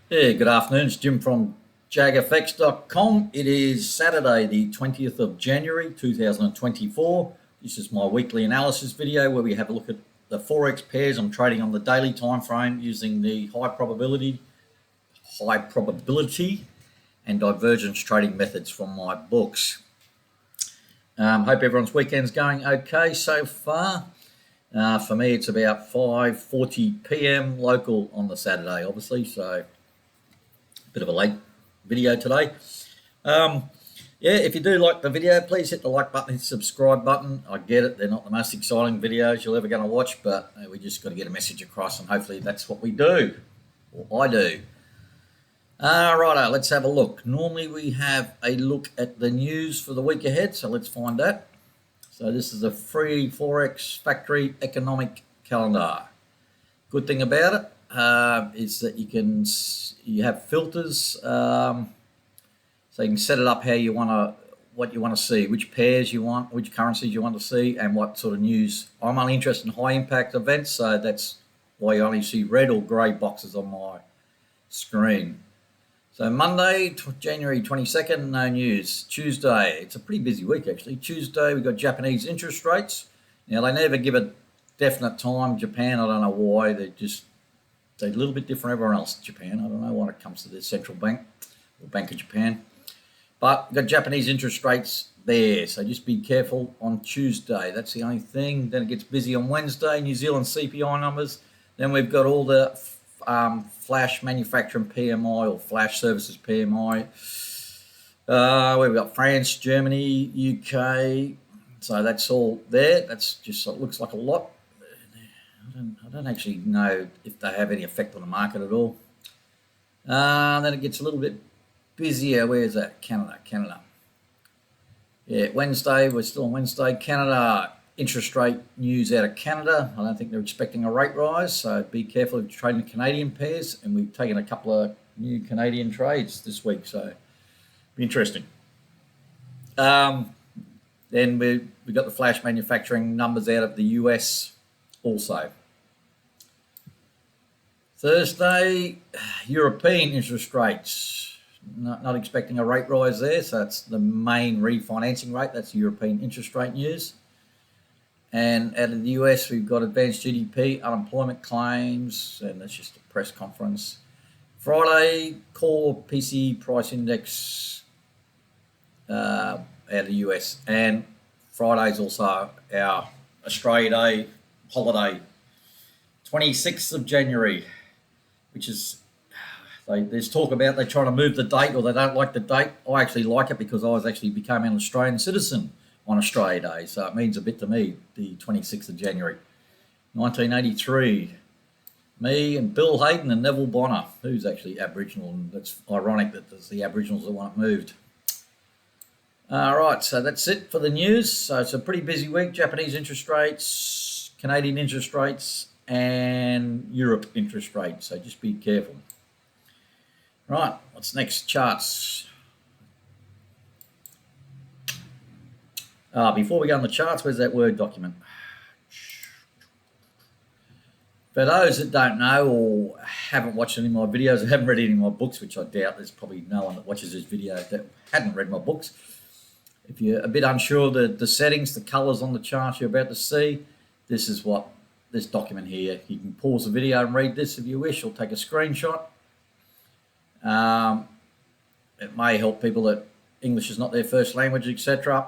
Yeah, good afternoon. It's Jim from JAGfx.com. It is Saturday, the 20th of January, 2024. This is my weekly analysis video where we have a look at the Forex pairs I'm trading on the daily time frame using the high probability, and divergence trading methods from my books. Hope everyone's weekend's going okay so far. For me, it's about 5:40 p.m. local on the Saturday, obviously, so bit of a late video today. Yeah, if you do like the video, please hit the like button, hit the subscribe button. I get it, they're not the most exciting videos you're ever going to watch, but we just got to get a message across, and hopefully that's what we do, or I do. Righto, let's have a look. Normally we have a look at the news for the week ahead, so let's find that. So this is a free Forex factory economic calendar. Good thing about it is that you have filters, so you can set it up how you want to, what you want to see, which pairs you want, which currencies you want to see, and what sort of news. I'm only interested in high impact events, so that's why you only see red or grey boxes on my screen. So Monday, January 22nd, no news. Tuesday, it's a pretty busy week actually. Tuesday, we've got Japanese interest rates. Now, they never give a definite time. Japan, I don't know why. They're a little bit different everywhere else. Japan, I don't know when it comes to the central bank or Bank of Japan. But we've got Japanese interest rates there, so just be careful on Tuesday. That's the only thing. Then it gets busy on Wednesday, New Zealand CPI numbers. Then we've got all the flash manufacturing PMI or flash services PMI. We've got France, Germany, UK. So that's all there. That's just, it looks like a lot. I don't actually know if they have any effect on the market at all. Then it gets a little bit busier. Where's that? Canada. Yeah, Wednesday, we're still on Wednesday. Canada, interest rate news out of Canada. I don't think they're expecting a rate rise, so be careful if you're trading the Canadian pairs. And we've taken a couple of new Canadian trades this week, so be interesting. Then we've got the flash manufacturing numbers out of the US also. Thursday, European interest rates. Not expecting a rate rise there, so that's the main refinancing rate. That's European interest rate news. And out of the US, we've got advanced GDP, unemployment claims, and that's just a press conference. Friday, core PC price index out of the US. And Friday's also our Australia Day holiday, 26th of January, which is, there's talk about they're trying to move the date, or they don't like the date. I actually like it because I became an Australian citizen on Australia Day, so it means a bit to me, the 26th of January. 1983, me and Bill Hayden and Neville Bonner, who's actually Aboriginal, and that's ironic that it's the Aboriginals that want it moved. All right, so that's it for the news. So it's a pretty busy week. Japanese interest rates, Canadian interest rates, and Europe interest rates, so just be careful. Right, what's next? Charts. Before we go on the charts, where's that Word document? For those that don't know or haven't watched any of my videos or haven't read any of my books, which I doubt there's probably no one that watches this video that hadn't read my books. If you're a bit unsure of the settings, the colours on the chart you're about to see, this is what this document here. You can pause the video and read this if you wish, or take a screenshot. It may help people that English is not their first language, etc.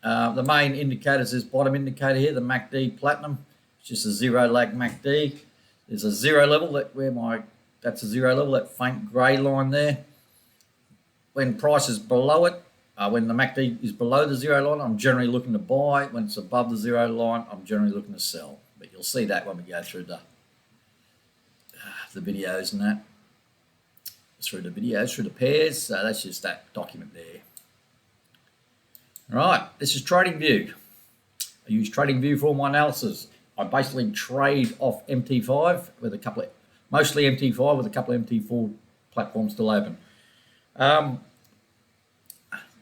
The main indicators is bottom indicator here, the MACD Platinum. It's just a zero lag MACD. There's a zero level, that's a zero level, that faint grey line there. When price is below it, when the MACD is below the zero line, I'm generally looking to buy. When it's above the zero line, I'm generally looking to sell. But you'll see that when we go through the videos and that. Through the videos, through the pairs. So that's just that document there. All right, this is TradingView. I use TradingView for all my analysis. I basically trade off MT5 with mostly MT5 with a couple of MT4 platforms still open.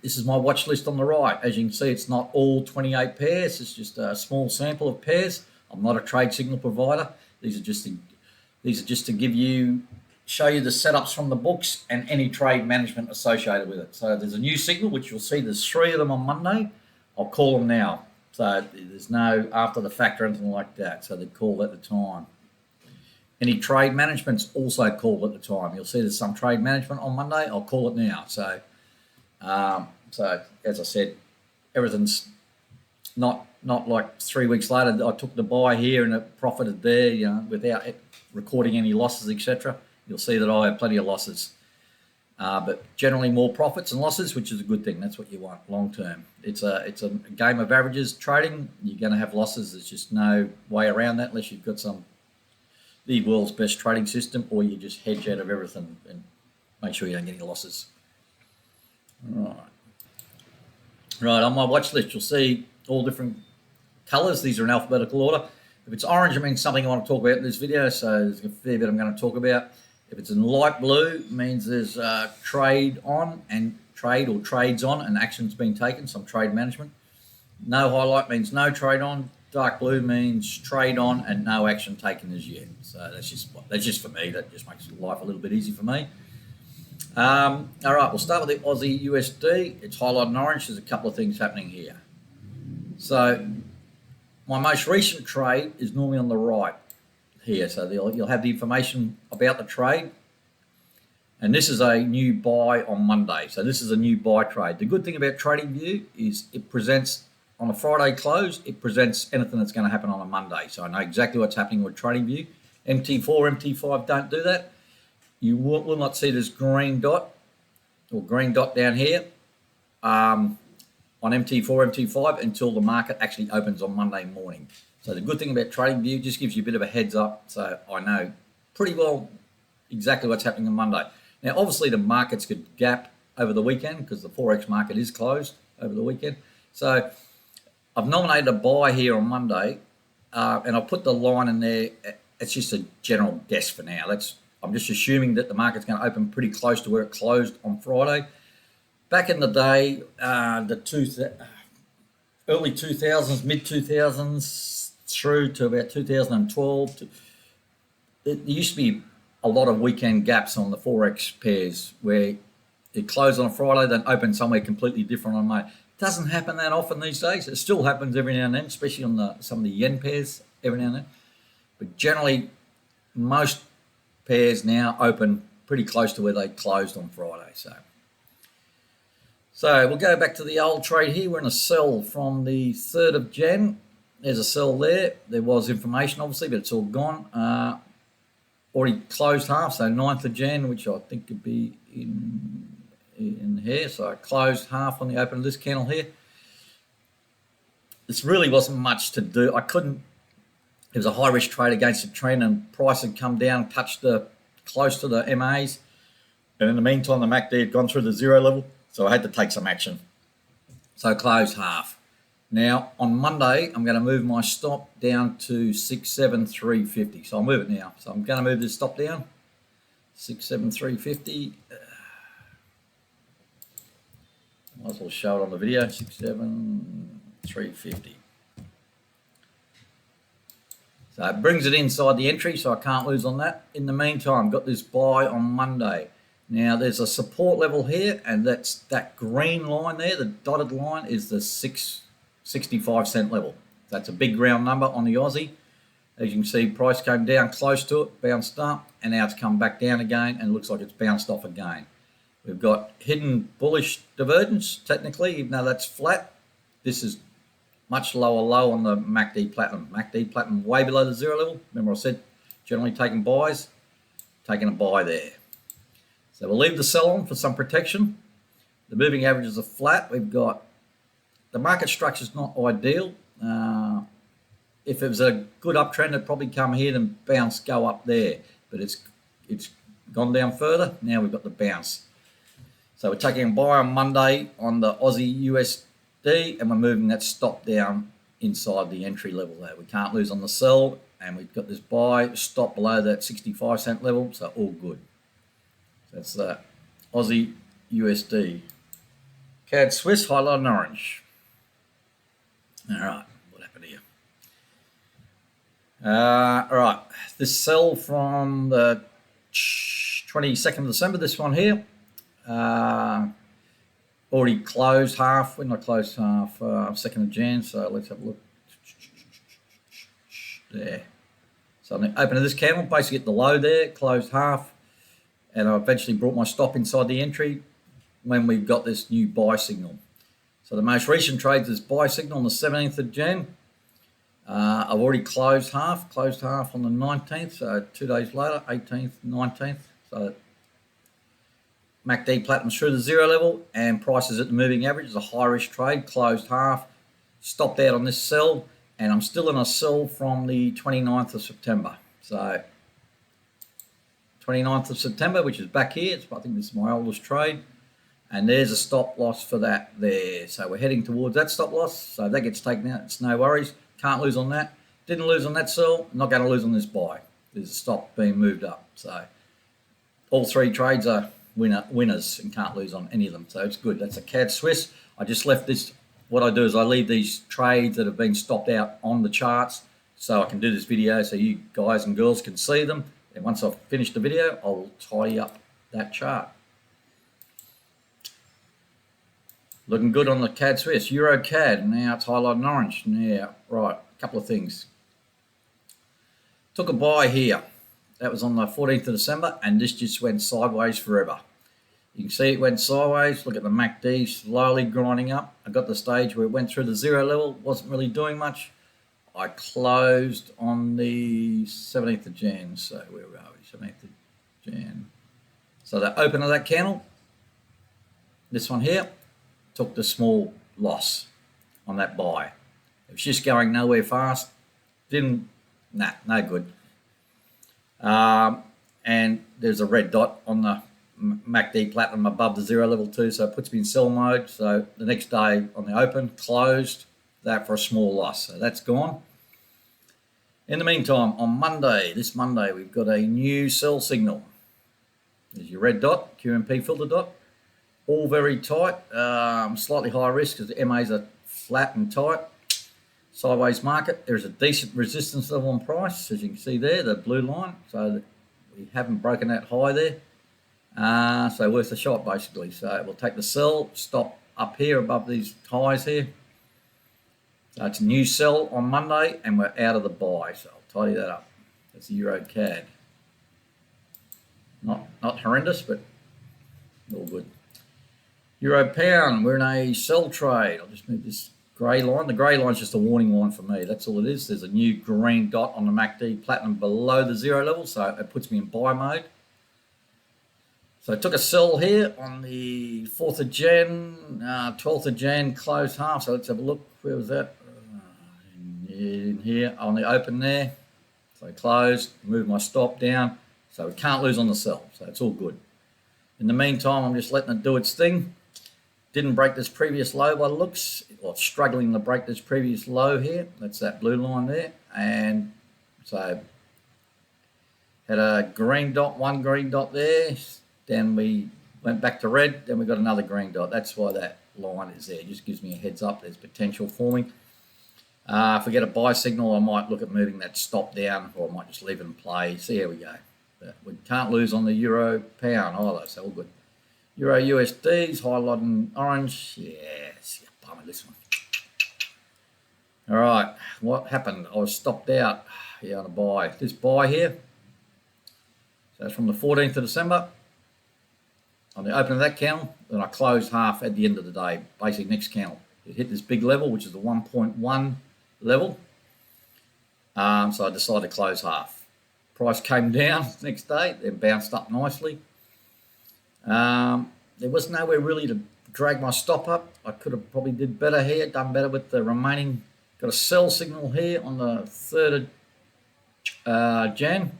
This is my watch list on the right. As you can see, it's not all 28 pairs. It's just a small sample of pairs. I'm not a trade signal provider. These are just to give you show you the setups from the books and any trade management associated with it. So there's a new signal, which you'll see there's 3 of them on Monday. I'll call them now. So there's no after the fact or anything like that. So they're called at the time. Any trade management's also called at the time. You'll see there's some trade management on Monday. I'll call it now. So as I said, everything's not like 3 weeks later. I took the buy here and it profited there, without recording any losses, etc. You'll see that I have plenty of losses, but generally more profits and losses, which is a good thing. That's what you want long term. It's a game of averages trading. You're going to have losses. There's just no way around that unless you've got the world's best trading system, or you just hedge out of everything and make sure you don't get any losses. Right, on my watch list, you'll see all different colours. These are in alphabetical order. If it's orange, it means something I want to talk about in this video, so there's a fair bit I'm going to talk about. If it's in light blue, it means there's trade on and trade or trades on and action's been taken, some trade management. No highlight means no trade on. Dark blue means trade on and no action taken as yet. So that's just for me. That just makes life a little bit easy for me. All right, we'll start with the Aussie USD. It's highlighted in orange. There's a couple of things happening here. So my most recent trade is normally on the right here. So you'll have the information about the trade. And this is a new buy on Monday. So this is a new buy trade. The good thing about TradingView is it presents on a Friday close, it presents anything that's going to happen on a Monday. So I know exactly what's happening with TradingView. MT4, MT5 don't do that. You will not see this green dot down here on MT4, MT5 until the market actually opens on Monday morning. So the good thing about TradingView just gives you a bit of a heads up, so I know pretty well exactly what's happening on Monday. Now, obviously, the markets could gap over the weekend because the Forex market is closed over the weekend. So I've nominated a buy here on Monday, and I'll put the line in there. It's just a general guess for now. I'm just assuming that the market's going to open pretty close to where it closed on Friday. Back in the day, early 2000s, mid 2000s, through to about 2012, there used to be a lot of weekend gaps on the Forex pairs where it closed on a Friday, then opened somewhere completely different on Monday. It doesn't happen that often these days. It still happens every now and then, especially on some of the yen pairs every now and then. But generally, most pairs now open pretty close to where they closed on Friday. So we'll go back to the old trade here. We're in a sell from the 3rd of Jan. There's a sell there. There was information, obviously, but it's all gone. Already closed half, so 9th of Jan, which I think could be in here. So I closed half on the open of this candle here. This really wasn't much to do. It was a high risk trade against the trend, and price had come down, touched close to the MAs. And in the meantime, the MACD had gone through the 0 level, so I had to take some action. So I closed half. Now, on Monday, I'm going to move my stop down to 67350. So I'll move it now. So I'm going to move this stop down, 67350. Might as well show it on the video, 67350. So it brings it inside the entry, so I can't lose on that. In the meantime, got this buy on Monday. Now, there's a support level here, and that's that green line there, the dotted line, is the 65 cent level. That's a big round number on the Aussie. As you can see, price came down close to it, bounced up, and now it's come back down again, and it looks like it's bounced off again. We've got hidden bullish divergence, technically, even though that's flat. This is much lower low on the MACD Platinum. MACD Platinum way below the 0 level. Remember I said generally taking buys, taking a buy there. So we'll leave the sell on for some protection. The moving averages are flat. We've got the market structure is not ideal. If it was a good uptrend, it'd probably come here and bounce, go up there. But it's gone down further. Now we've got the bounce. So we're taking a buy on Monday on the Aussie USD, and we're moving that stop down inside the entry level there. We can't lose on the sell, and we've got this buy stop below that 65 cent level, so all good. So that's the Aussie USD. CAD Swiss highlighted in orange. All right, what happened here? All right, this sell from the 22nd of December, this one here. Already closed half. When I closed half, 2nd of Jan, so let's have a look. There. So I'm opening this candle, basically at the low there, closed half, and I eventually brought my stop inside the entry when we got this new buy signal. So the most recent trades is buy signal on the 17th of Jan. I've already closed half on the 19th, so 2 days later, 18th, 19th. So MACD platinum through the zero level and prices at the moving average is a high risk trade, closed half, stopped out on this sell, and I'm still in a sell from the 29th of September. So 29th of September, which is back here, I think this is my oldest trade, and there's a stop loss for that there. So we're heading towards that stop loss, so if that gets taken out, it's no worries. Can't lose on that. Didn't lose on that sell, not going to lose on this buy. There's a stop being moved up. So all three trades are winners and can't lose on any of them. So it's good. That's a CAD Swiss. I just left this. What I do is I leave these trades that have been stopped out on the charts so I can do this video so you guys and girls can see them. And once I've finished the video, I'll tidy up that chart. Looking good on the CAD Swiss. Euro CAD, now it's highlighted in orange. Now, right, a couple of things. Took a buy here. That was on the 14th of December, and this just went sideways forever. You can see it went sideways. Look at the MACD slowly grinding up. I got the stage where it went through the zero level, wasn't really doing much. I closed on the 17th of Jan. So where are we? 17th of Jan. So the open of that candle, this one here, took the small loss on that buy. It was just going nowhere fast. No good. And there's a red dot on the MACD platinum above the zero level too, so it puts me in sell mode. So the next day on the open, closed that for a small loss. So that's gone. In the meantime, on Monday, this Monday, we've got a new sell signal. There's your red dot, QMP filter dot. All very tight, slightly higher risk because the MAs are flat and tight. Sideways market. There's a decent resistance level on price, as you can see there, the blue line. So that we haven't broken that high there. So worth a shot basically. So we'll take the sell, stop up here above these highs here. So it's a new sell on Monday and we're out of the buy. So I'll tidy that up. That's the Euro CAD. Not horrendous, but all good. Euro pound, we're in a sell trade. I'll just move this grey line. The grey line is just a warning line for me. That's all it is. There's a new green dot on the MACD platinum below the zero level, so it puts me in buy mode. So I took a sell here on the 4th of Jan, 12th of Jan, closed half. So let's have a look. Where was that? In here on the open there. So closed, move my stop down. So we can't lose on the sell. So it's all good. In the meantime, I'm just letting it do its thing. Didn't break this previous low by the looks, or struggling to break this previous low here. That's that blue line there. And so had a green dot, one green dot there. Then we went back to red. Then we got another green dot. That's why that line is there. It just gives me a heads up. There's potential forming. If we get a buy signal, I might look at moving that stop down, or I might just leave it in play. See how we go. But we can't lose on the euro pound either, so all good. Euro USD's highlighted in orange. Yes, bummer this one. All right, what happened? I was stopped out here on a buy. This buy here. So it's from the 14th of December. On the open of that candle, then I closed half at the end of the day. Basically, next candle, it hit this big level, which is the 1.1 level. So I decided to close half. Price came down next day, then bounced up nicely. There was nowhere really to drag my stop up. I could have probably did better here, done better with the remaining. Got a sell signal here on the 3rd of Jan.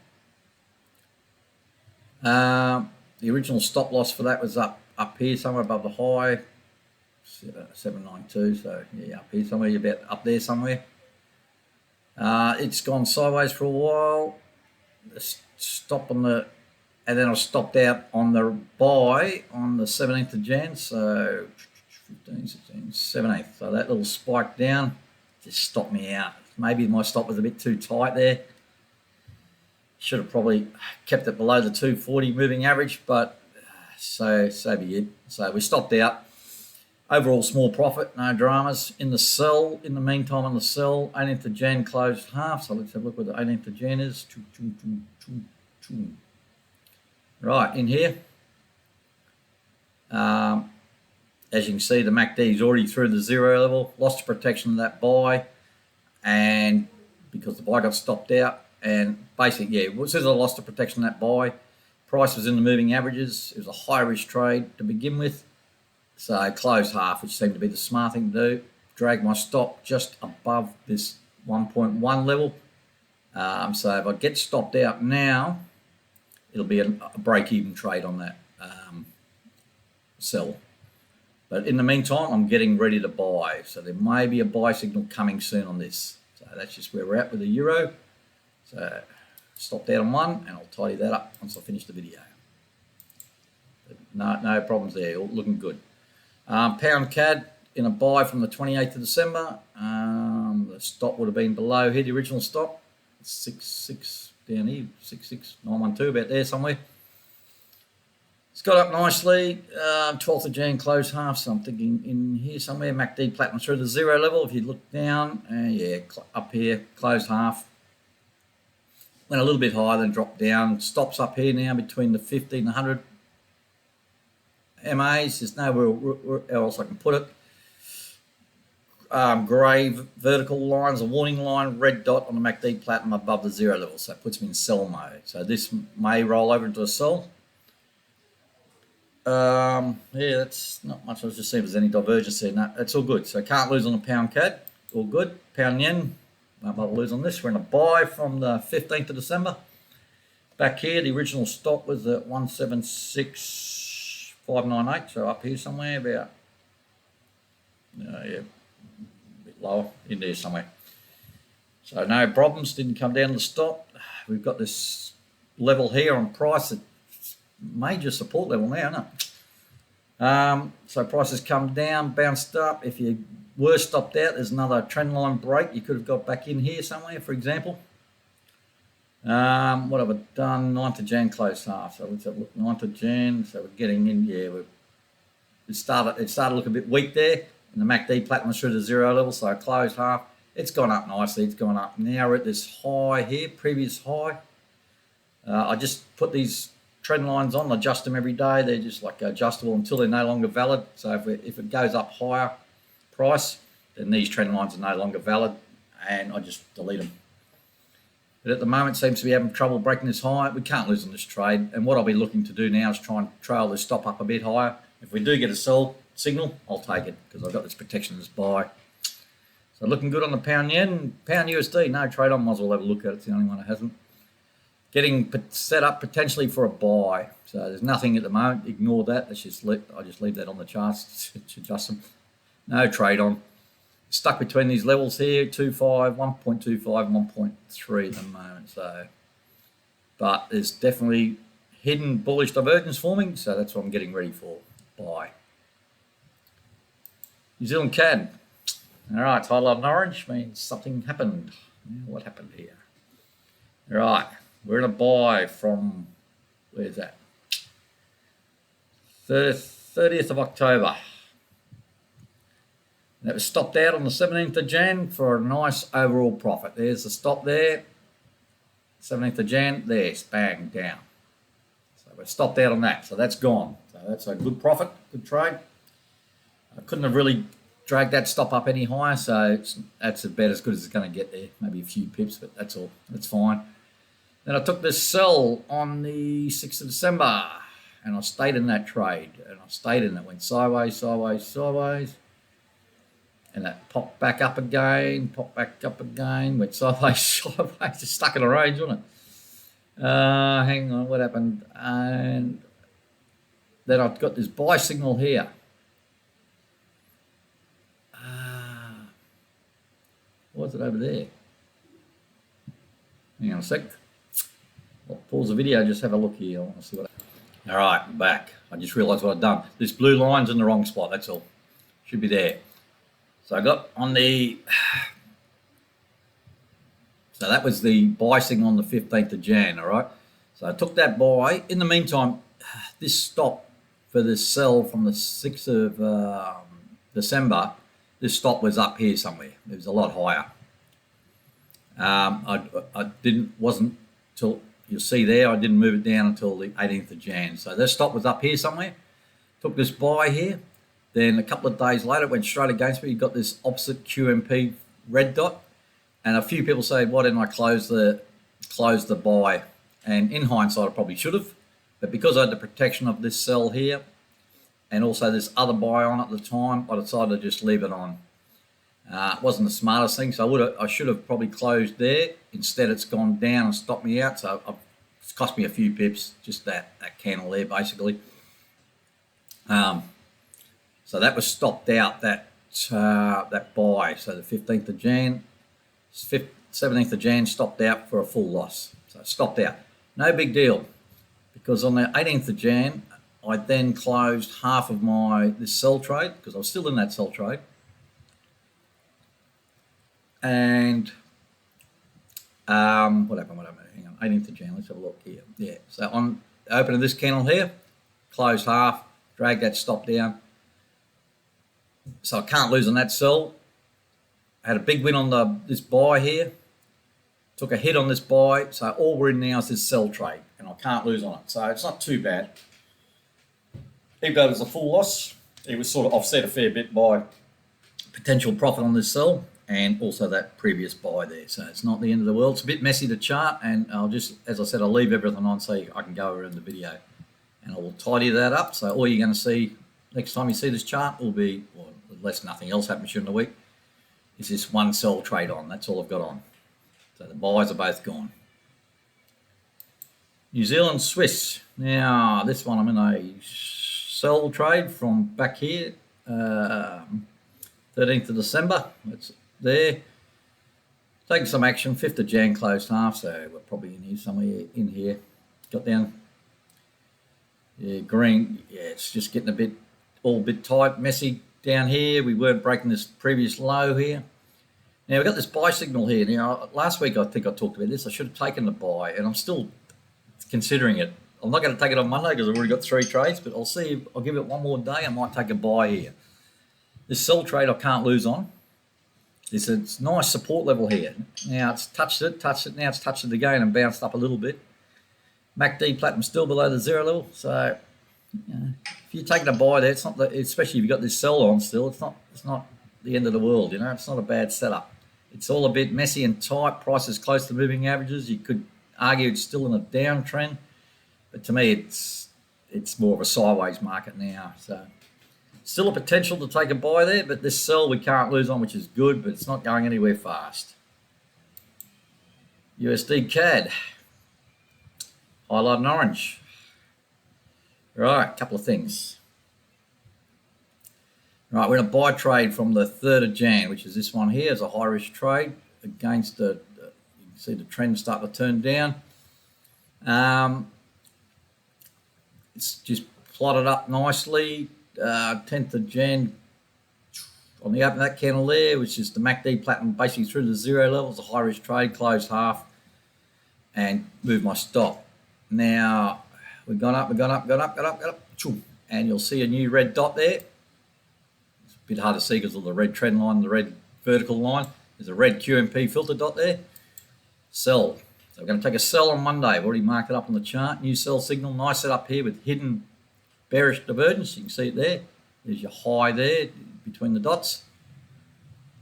The original stop loss for that was up here somewhere above the high, 792. So yeah, up here somewhere, about up there somewhere. It's gone sideways for a while. Stop on the, and then I stopped out on the buy on the 17th of Jan. So 15, 16, 17th. So that little spike down just stopped me out. Maybe my stop was a bit too tight there. Should have probably kept it below the 240 moving average, but so be it. So we stopped out. Overall small profit, no dramas. In the sell, in the meantime on the sell, 18th of Jan closed half. So let's have a look what the 18th of Jan is. Right, in here. As you can see, the MACD is already through the zero level. Lost protection of that buy, and because the buy got stopped out, and basically, yeah, as soon as I lost the protection of that buy, price was in the moving averages. It was a high risk trade to begin with. So I closed half, which seemed to be the smart thing to do. Drag my stop just above this 1.1 level. So if I get stopped out now, it'll be a break-even trade on that sell. But in the meantime, I'm getting ready to buy. So there may be a buy signal coming soon on this. So that's just where we're at with the euro. So stopped out on one, and I'll tidy that up once I finish the video. But no problems there, all looking good. Pound CAD in a buy from the 28th of December. The stop would have been below here, the original stop. 6.6 down here, 66912, about there somewhere. It's got up nicely. 12th of Jan closed half, so I'm thinking in here somewhere. MACD platinum through the zero level. If you look down, yeah, up here, closed half. Went a little bit higher, then dropped down. Stops up here now between the 50 and 100 MAs. There's nowhere else I can put it. Grey vertical lines, a warning line, red dot on the MACD platinum above the zero level. So it puts me in sell mode. So this may roll over into a sell. Yeah, that's not much. I was just seeing if there's any divergence there. No, that's all good. So can't lose on the pound CAD. All good. Pound yen. Won't bother lose on this. We're in a buy from the 15th of December. Back here, the original stop was at 176.598. So up here somewhere, about yeah, a bit lower in there somewhere. So no problems. Didn't come down to the stop. We've got this level here on price. Major support level now, isn't it? So prices come down, bounced up. If you were stopped out, there's another trend line break. You could have got back in here somewhere, for example. What have I done? 9th of Jan closed half. So let's have a look. 9th of Jan. So we're getting in. Yeah, it started to look a bit weak there, and the MACD platinum through the zero level. So I closed half. It's gone up nicely. It's gone up. Now we're at this high here, previous high. I just put these trend lines on, adjust them every day. They're just like adjustable until they're no longer valid. So if it goes up higher price, then these trend lines are no longer valid, and I just delete them. But at the moment, it seems to be having trouble breaking this high. We can't lose on this trade, and what I'll be looking to do now is try and trail this stop up a bit higher. If we do get a sell signal, I'll take it because I've got this protection as buy. So looking good on the pound yen. Pound USD, no trade on. Might as well have a look at it. It's the only one that hasn't. Getting set up potentially for a buy. So there's nothing at the moment. Ignore that. I just leave that on the charts to adjust them. No trade on. Stuck between these levels here, 2.5, 1.25, and 1.3 at the moment. So, but there's definitely hidden bullish divergence forming. So that's what I'm getting ready for. Buy. New Zealand CAD. All right, title of orange means something happened. What happened here? All right. We're in a buy from, where's that? 30th of October. That was stopped out on the 17th of Jan for a nice overall profit. There's the stop there. 17th of Jan, there's bang, down. So we're stopped out on that. So that's gone. So that's a good profit, good trade. I couldn't have really dragged that stop up any higher. So that's about as good as it's going to get there. Maybe a few pips, but that's all. That's fine. Then I took this sell on the 6th of December, and I stayed in that trade, and I stayed in it. Went sideways, sideways, sideways, and that popped back up again, went sideways, sideways, just stuck in a range, wasn't it? Hang on, what happened? And then I've got this buy signal here. What was it over there? Hang on a sec. I'll pause the video, just have a look here. I want to see what. All right, I'm back. I just realised what I've done. This blue line's in the wrong spot, that's all. Should be there. So I got on the So that was the buy signal on the 15th of Jan, all right? So I took that buy. In the meantime, this stop for this sell from the 6th of December, this stop was up here somewhere. It was a lot higher. Wasn't till, you'll see there, I didn't move it down until the 18th of Jan. So this stop was up here somewhere. Took this buy here. Then a couple of days later, it went straight against me. You got this opposite QMP red dot. And a few people say, why didn't I close the buy? And in hindsight, I probably should have. But because I had the protection of this sell here and also this other buy on at the time, I decided to just leave it on. It wasn't the smartest thing, so I should have probably closed there. Instead, it's gone down and stopped me out. So it's cost me a few pips, just that candle there, basically. So that was stopped out, that buy. So the 15th of Jan, 17th of Jan stopped out for a full loss. So it stopped out. No big deal, because on the 18th of Jan, I then closed half of this sell trade, because I was still in that sell trade. And what happened? Hang on, 18th of Jan, let's have a look here. Yeah, so on the open of this candle here, closed half, dragged that stop down. So I can't lose on that sell. I had a big win on this buy here. Took a hit on this buy. So all we're in now is this sell trade, and I can't lose on it. So it's not too bad. Even though it was a full loss, it was sort of offset a fair bit by potential profit on this sell and also that previous buy there. So it's not the end of the world. It's a bit messy to chart, and I'll just, as I said, I'll leave everything on so I can go around the video, and I will tidy that up. So all you're going to see next time you see this chart will be, well, unless nothing else happens during the week, is this one sell trade on. That's all I've got on. So the buys are both gone. New Zealand Swiss. Now this one I'm in a sell trade from back here, 13th of December. It's there. Taking some action. 5th of Jan closed half, so we're probably in here somewhere in here. Got down. Yeah, green. Yeah, it's just getting all a bit tight, messy down here. We weren't breaking this previous low here. Now we've got this buy signal here. Now last week I think I talked about this. I should have taken the buy, and I'm still considering it. I'm not going to take it on Monday because I've already got 3 trades, but I'll see. I'll give it one more day. I might take a buy here. This sell trade I can't lose on. It's a nice support level here. Now it's touched it. Now it's touched it again and bounced up a little bit. MACD platinum still below the 0 level. So if you're taking a buy there, it's not especially if you've got this sell on still. It's not the end of the world. It's not a bad setup. It's all a bit messy and tight. Price is close to moving averages. You could argue it's still in a downtrend, but to me it's more of a sideways market now. So still a potential to take a buy there, but this sell we can't lose on, which is good, but it's not going anywhere fast. USD CAD, highlight in orange. Right, a couple of things. Right, we're in a buy trade from the 3rd of Jan, which is this one here. It's a high risk trade against you can see the trend start to turn down. It's just plotted up nicely. 10th of Jan on the open of that candle there, which is the MACD platinum basically through the 0 level. It's a high risk trade, closed half, and moved my stop. Now we've gone up, and you'll see a new red dot there. It's a bit hard to see because of the red trend line, the red vertical line. There's a red QMP filter dot there. Sell. So we're going to take a sell on Monday. I've already marked it up on the chart. New sell signal. Nice setup here with hidden bearish divergence. You can see it there. There's your high there between the dots.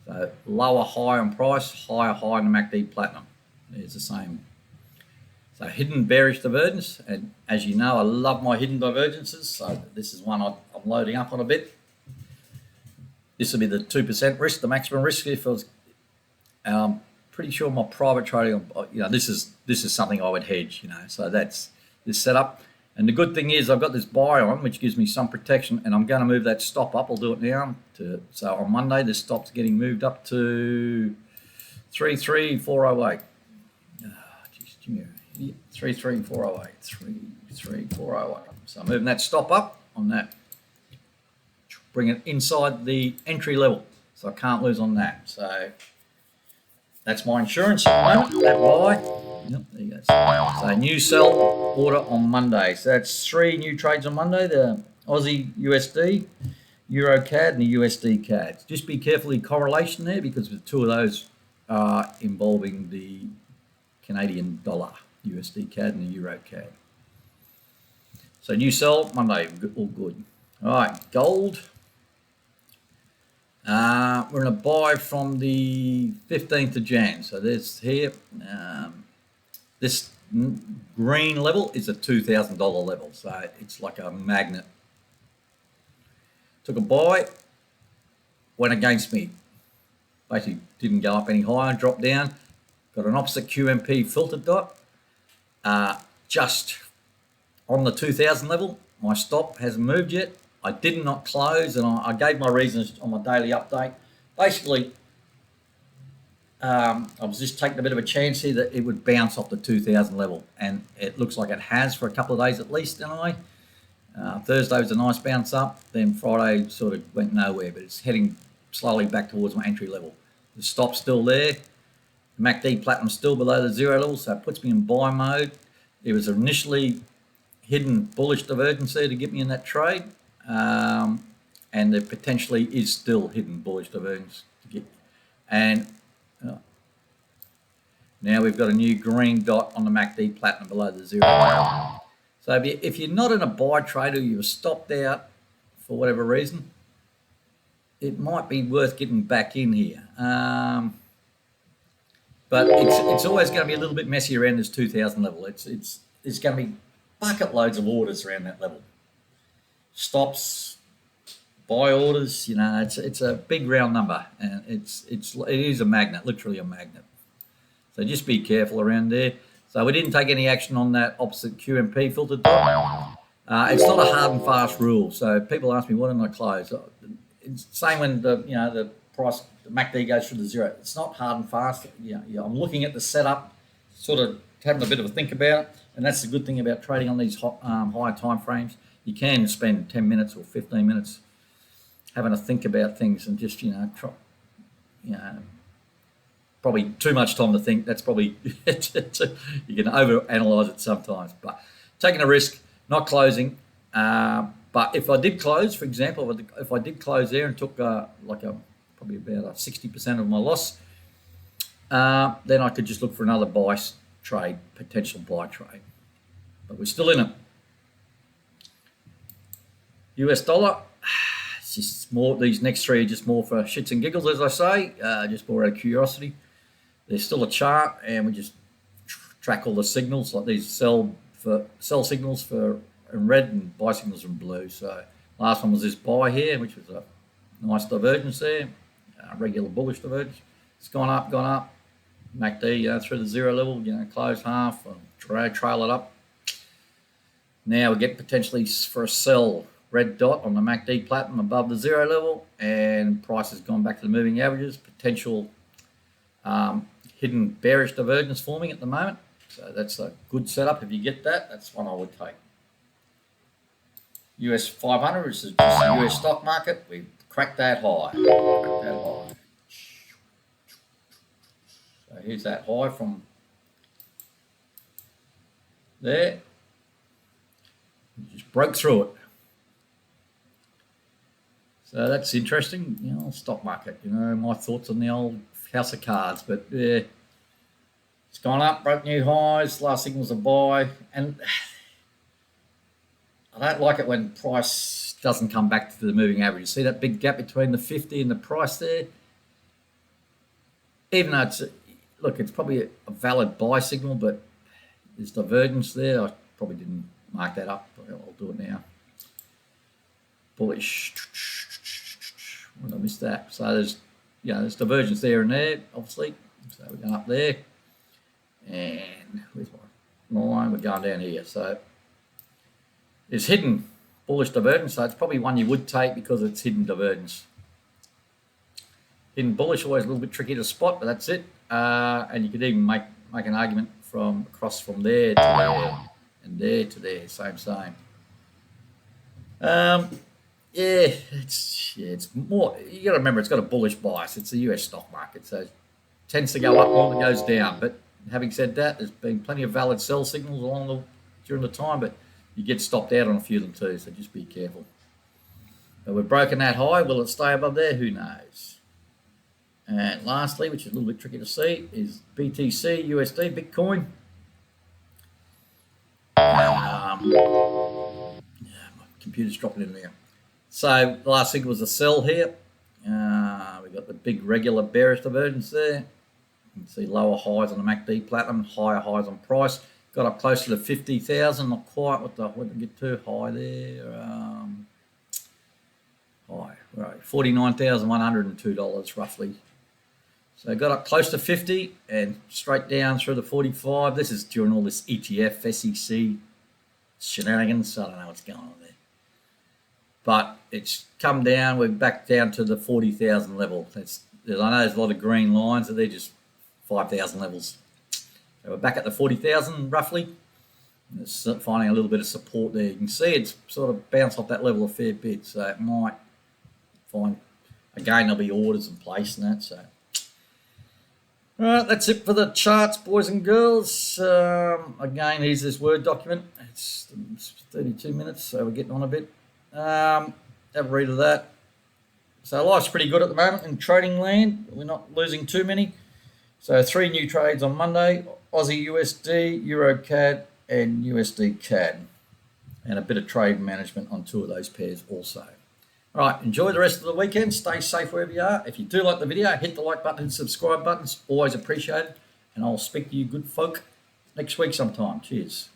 So lower high on price, higher high on the MACD platinum. There's the same. So hidden bearish divergence. And as you know, I love my hidden divergences. So this is one I'm loading up on a bit. This will be the 2% risk, the maximum risk. If I was pretty sure my private trading, this is something I would hedge, so that's this setup. And the good thing is I've got this buy on, which gives me some protection, and I'm going to move that stop up. I'll do it now. So on Monday, this stop's getting moved up to 33408. 33408. 33408. So I'm moving that stop up on that. Bring it inside the entry level, so I can't lose on that. So That's my insurance at the moment, that buy. Yep, there you go. So new sell order on Monday. So that's 3 new trades on Monday, the Aussie USD, Euro CAD and the USD CAD. Just be careful the correlation there, because the two of those are involving the Canadian dollar, USD CAD and the Euro CAD. So new sell Monday, all good. All right, gold. We're in a buy from the 15th of Jan. So this here, this green level is a $2,000 level. So it's like a magnet. Took a buy, went against me. Basically didn't go up any higher, dropped down. Got an opposite QMP filter dot. Just on the 2000 level. My stop hasn't moved yet. I did not close, and I gave my reasons on my daily update. Basically, I was just taking a bit of a chance here that it would bounce off the 2000 level, and it looks like it has for a couple of days at least anyway. Thursday was a nice bounce up, then Friday sort of went nowhere, but it's heading slowly back towards my entry level. The stop's still there. The MACD platinum's still below the zero level, so it puts me in buy mode. It was initially hidden bullish divergence there to get me in that trade, and there potentially is still hidden bullish divergence to get. And now we've got a new green dot on the MACD platinum below the zero. So if you're not in a buy trade or you're stopped out for whatever reason, it might be worth getting back in here. But it's always going to be a little bit messy around this 2000 level. It's going to be bucket loads of orders around that level. Stops, buy orders, it's a big round number, and it is a magnet, literally a magnet. So just be careful around there. So we didn't take any action on that opposite QMP filter dot. It's not a hard and fast rule. So people ask me, why didn't I close? It's the same when the price, the MACD goes through the zero. It's not hard and fast. I'm looking at the setup, sort of having a bit of a think about it. And that's the good thing about trading on these higher time frames. You can spend 10 minutes or 15 minutes having to think about things, and just probably too much time to think. That's probably you can overanalyze it sometimes. But taking a risk, not closing. But if I did close, for example, if I did close there and took probably about a 60% of my loss, then I could just look for another buy trade, potential buy trade. But we're still in it. US dollar, it's just more, these next three are just more for shits and giggles, as I say, just more out of curiosity. There's still a chart, and we just track all the signals, like these sell signals for in red and buy signals in blue. So last one was this buy here, which was a nice divergence there, regular bullish divergence. It's gone up, MACD through the zero level, close half, and trail it up. Now we get potentially for a sell, red dot on the MACD platinum above the zero level, and price has gone back to the moving averages. Potential hidden bearish divergence forming at the moment. So that's a good setup. If you get that, that's one I would take. US 500, which is just the US stock market, we cracked that high. So here's that high from there. We just broke through it. So that's interesting, stock market, my thoughts on the old house of cards. But yeah, it's gone up, broke new highs, last signal's a buy. And I don't like it when price doesn't come back to the moving average. See that big gap between the 50 and the price there? Even though it's probably a valid buy signal, but there's divergence there. I probably didn't mark that up, but I'll do it now. Bullish. When I missed that. So there's divergence there and there, obviously. So we're going up there. And where's my line? We're going down here. So it's hidden bullish divergence. So it's probably one you would take because it's hidden divergence. Hidden bullish, always a little bit tricky to spot, but that's it. And you could even make an argument from across from there to there and there to there. Same. It's more. You got to remember, it's got a bullish bias. It's the US stock market, so tends to go up more than it goes down. But having said that, there's been plenty of valid sell signals during the time, but you get stopped out on a few of them too, so just be careful. But we've broken that high. Will it stay above there? Who knows? And lastly, which is a little bit tricky to see, is BTC, USD, Bitcoin. My computer's dropping in there. So the last thing was a sell here. We got the big regular bearish divergence there. You can see lower highs on the MACD platinum, higher highs on price. Got up close to the 50,000, not quite. What did it get to? High there. High, right, $49,102 roughly. So got up close to 50 and straight down through the 45. This is during all this ETF, SEC shenanigans. I don't know what's going on there. But it's come down. We're back down to the 40,000 level. I know there's a lot of green lines, but they're just 5,000 levels. So we're back at the 40,000 roughly. It's finding a little bit of support there. You can see it's sort of bounced off that level a fair bit. So it might find, again, there'll be orders in place and that. So, all right, that's it for the charts, boys and girls. Again, here's this Word document. It's 32 minutes, so we're getting on a bit. Have a read of that. So life's pretty good at the moment in trading land. We're not losing too many. So 3 new trades on Monday: Aussie USD, Euro CAD, and USD CAD, and a bit of trade management on 2 of those pairs also. All right, enjoy the rest of the weekend. Stay safe wherever you are. If you do like the video, hit the like button and subscribe buttons. Always appreciated. And I'll speak to you good folk next week sometime. Cheers.